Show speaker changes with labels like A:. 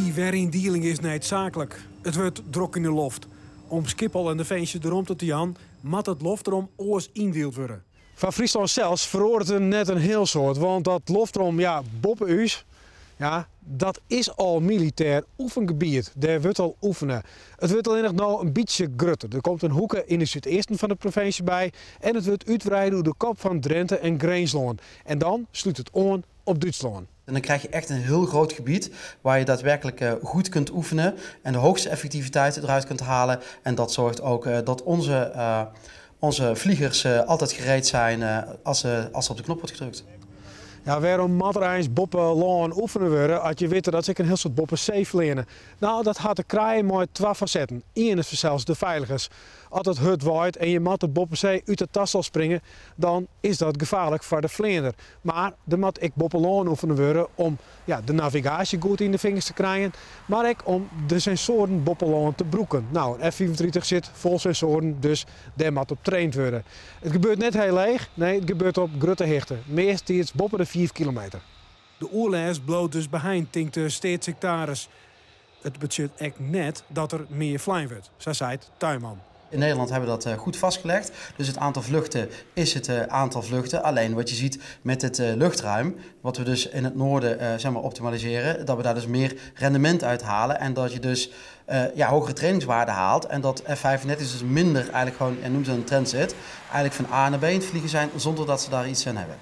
A: Die werindieling is noodzakelijk. Het wordt druk in de loft. Om Schiphol en de feestjes erom te Jan, mat het loftrom oors indeeld worden. Van Friesland zelfs veroordeelt het net een heel soort, want dat loftrom, boppenuus, dat is al militair oefengebied. Daar wordt al oefenen. Het wordt alleen nog nou een beetje grutter. Er komt een hoeken in de zuidoosten van de provincie bij en het wordt uitbreiden door de kop van Drenthe en Greensloon. En dan sluit het aan op Duitsland.
B: En dan krijg je echt een heel groot gebied waar je daadwerkelijk goed kunt oefenen en de hoogste effectiviteit eruit kunt halen. En dat zorgt ook dat onze vliegers altijd gereed zijn als ze op de knop wordt gedrukt.
A: Ja, waarom matreins boppen lang oefenen worden als je weet dat ik een heel soort boppen safe leren. Nou, dat had de kraaien maar twee facetten. Eén is zelfs de veiligers. Als het hut waait en je mat de boppenzee uit de tas zal springen, dan is dat gevaarlijk voor de vlinder. Maar er moet ik boppen lang oefenen worden om de navigatie goed in de vingers te krijgen, maar ook om de sensoren boppen lang te broeken. Nou, een F-35 zit vol sensoren, dus daar moet op getraind worden. Het gebeurt net heel leeg, nee, het gebeurt op grote hichten. Meestal is boppen de 4 kilometer. De oorlijst bloot dus behind, denkt de steedssecretaris. Het betekent echt net dat er meer vliegen wordt, zo zei het Tuinman.
B: In Nederland hebben we dat goed vastgelegd. Dus het aantal vluchten is het aantal vluchten. Alleen wat je ziet met het luchtruim, wat we dus in het noorden optimaliseren, dat we daar dus meer rendement uit halen en dat je dus hogere trainingswaarden haalt. En dat F-35 dus minder eigenlijk gewoon, en noem ze een transit, eigenlijk van A naar B in het vliegen zijn zonder dat ze daar iets aan hebben.